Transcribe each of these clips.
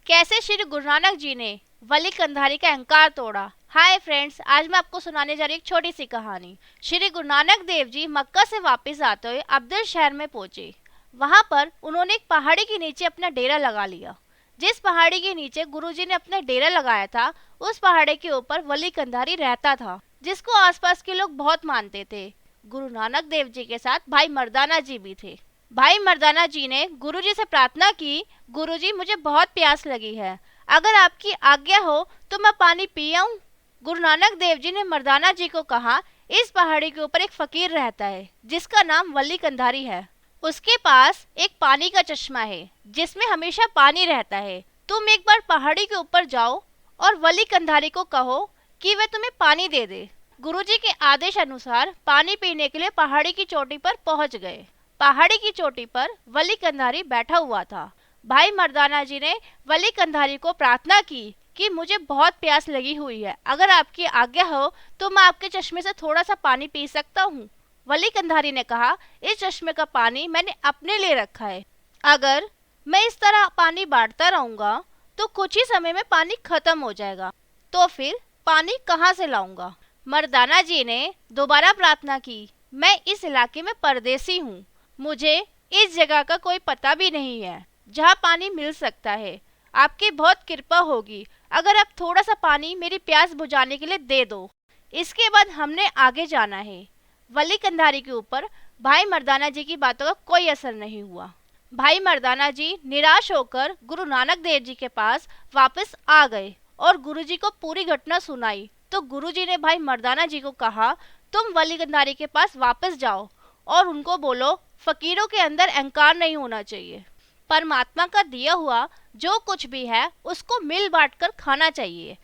कैसे श्री गुरु नानक जी ने वली कंधारी का अहंकार तोड़ा। हाय फ्रेंड्स, आज मैं आपको सुनाने जा रही एक छोटी सी कहानी। श्री गुरु नानक देव जी मक्का से वापस आते हुए अब्दुल शहर में पहुंचे। वहां पर उन्होंने एक पहाड़ी के नीचे अपना डेरा लगा लिया। जिस पहाड़ी के नीचे गुरुजी ने अपना डेरा लगाया था, उस पहाड़ी के ऊपर वली कंधारी रहता था, जिसको आसपास के लोग बहुत मानते थे। गुरु नानक देव जी के साथ भाई मर्दाना जी भी थे। भाई मर्दाना जी ने गुरुजी से प्रार्थना की, गुरुजी मुझे बहुत प्यास लगी है, अगर आपकी आज्ञा हो तो मैं पानी पी आऊं। गुरु नानक देव जी ने मर्दाना जी को कहा, इस पहाड़ी के ऊपर एक फकीर रहता है जिसका नाम वली कंधारी है। उसके पास एक पानी का चश्मा है जिसमें हमेशा पानी रहता है। तुम एक बार पहाड़ी के ऊपर जाओ और वली कंधारी को कहो कि वह तुम्हें पानी दे दे। गुरुजी के आदेश अनुसार पानी पीने के लिए पहाड़ी की चोटी पर पहुंच गए। पहाड़ी की चोटी पर वली कंधारी बैठा हुआ था। भाई मर्दाना जी ने वली कंधारी को प्रार्थना की कि मुझे बहुत प्यास लगी हुई है, अगर आपकी आज्ञा हो तो मैं आपके चश्मे से थोड़ा सा पानी पी सकता हूँ। वली कंधारी ने कहा, इस चश्मे का पानी मैंने अपने लिए रखा है, अगर मैं इस तरह पानी बांटता रहूंगा तो कुछ ही समय में पानी खत्म हो जाएगा, तो फिर पानी कहाँ से लाऊंगा। मर्दाना जी ने दोबारा प्रार्थना की, मैं इस इलाके में परदेसी हूँ, मुझे इस जगह का कोई पता भी नहीं है जहाँ पानी मिल सकता है। आपकी बहुत कृपा होगी अगर आप थोड़ा सा पानी मेरी प्यास बुझाने के लिए दे दो। इसके बाद हमने आगे जाना है। वली कंधारी के ऊपर भाई मर्दाना जी की बातों का कोई असर नहीं हुआ। भाई मर्दाना जी निराश होकर गुरु नानक देव जी के पास वापस आ गए और गुरुजी को पूरी घटना सुनाई। तो गुरुजी ने भाई मर्दाना जी को कहा, तुम वली कंधारी के पास वापस जाओ और उनको बोलो फकीरों के अंदर अहंकार नहीं होना चाहिए। परमात्मा का दिया हुआ जो कुछ भी है उसको मिल बांटकर खाना चाहिए।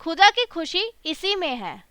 खुदा की खुशी इसी में है।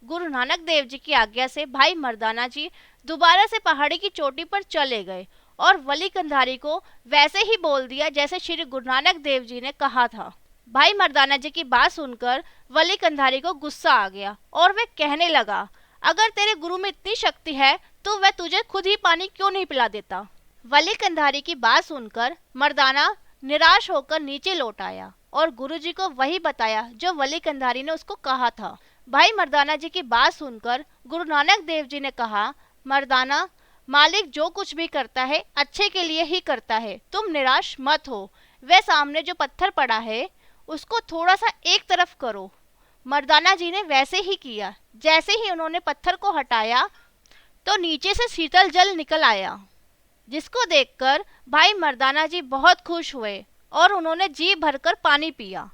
गुरु नानक देव जी की आज्ञा से भाई मर्दाना जी दोबारा से पहाड़ी की चोटी पर चले गए और वली कंधारी को वैसे ही बोल दिया जैसे श्री गुरु नानक देव जी ने कहा था। भाई मर्दाना जी की बात सुनकर वली कंधारी को गुस्सा आ गया और वह कहने लगा, अगर तेरे गुरु में इतनी शक्ति है तो वह तुझे खुद ही पानी क्यों नहीं पिला देता। वली कंधारी की बात सुनकर मर्दाना निराश होकर नीचे लौट आया और गुरुजी को वही बताया जो वली कंधारी ने उसको कहा था। भाई मर्दाना जी की बात सुनकर गुरु नानक देव जी ने कहा, मर्दाना, मालिक जो कुछ भी करता है अच्छे के लिए ही करता है, तुम निराश मत हो। वह सामने जो पत्थर पड़ा है उसको थोड़ा सा एक तरफ करो। मर्दाना जी ने वैसे ही किया। जैसे ही उन्होंने पत्थर को हटाया तो नीचे से शीतल जल निकल आया, जिसको देखकर भाई मर्दाना जी बहुत खुश हुए और उन्होंने जी भरकर पानी पिया।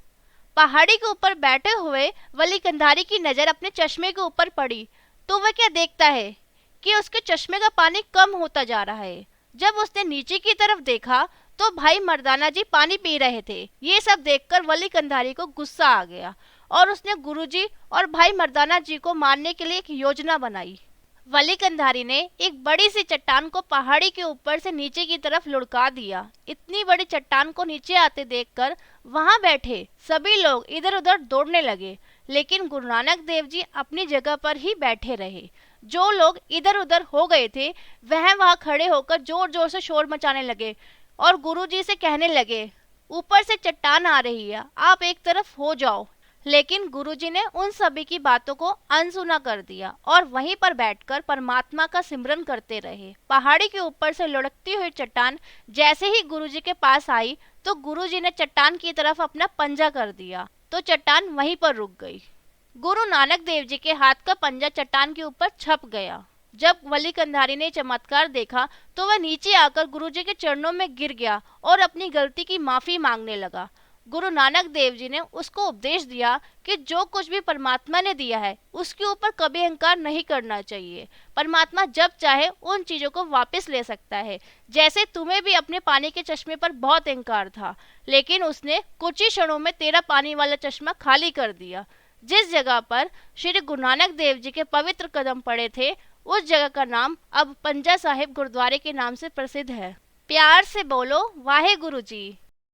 पहाड़ी के ऊपर बैठे हुए वली कंधारी की नज़र अपने चश्मे के ऊपर पड़ी तो वह क्या देखता है कि उसके चश्मे का पानी कम होता जा रहा है। जब उसने नीचे की तरफ देखा तो भाई मर्दाना जी पानी पी रहे थे। ये सब देखकर वली कंधारी को गुस्सा आ गया और उसने गुरुजी और भाई मर्दाना जी को मारने के लिए एक योजना बनाई। वली कंधारी ने एक बड़ी सी चट्टान को पहाड़ी के ऊपर से नीचे की तरफ लुढ़का दिया। इतनी बड़ी चट्टान को नीचे आते देखकर वहां बैठे सभी लोग इधर उधर दौड़ने लगे, लेकिन गुरु नानक देव जी अपनी जगह पर ही बैठे रहे। जो लोग इधर उधर हो गए थे वह वहां खड़े होकर जोर जोर से शोर मचाने लगे और गुरुजी से कहने लगे, ऊपर से चट्टान आ रही है, आप एक तरफ हो जाओ। लेकिन गुरुजी ने उन सभी की बातों को अनसुना कर दिया और वहीं पर बैठकर परमात्मा का सिमरन करते रहे। पहाड़ी के ऊपर से लुढ़कती हुई चट्टान जैसे ही गुरुजी के पास आई तो गुरुजी ने चट्टान की तरफ अपना पंजा कर दिया तो चट्टान वहीं पर रुक गई। गुरु नानक देव जी के हाथ का पंजा चट्टान के ऊपर छप गया। जब वली कंधारी ने चमत्कार देखा तो वह नीचे आकर गुरुजी के चरणों में गिर गया और अपनी गलती की माफी मांगने लगा। गुरु नानक देव जी ने उसको उपदेश दिया कि जो कुछ भी परमात्मा ने दिया है उसके ऊपर कभी अहंकार नहीं करना चाहिए। परमात्मा जब चाहे उन चीज़ों को वापस ले सकता है। जैसे तुम्हें भी अपने पानी के चश्मे पर बहुत अहंकार था, लेकिन उसने कुछ ही क्षणों में तेरा पानी वाला चश्मा खाली कर दिया। जिस जगह पर श्री गुरु नानक देव जी के पवित्र कदम पड़े थे उस जगह का नाम अब पंजा साहिब गुरुद्वारे के नाम से प्रसिद्ध है। प्यार से बोलो वाहे गुरु जी।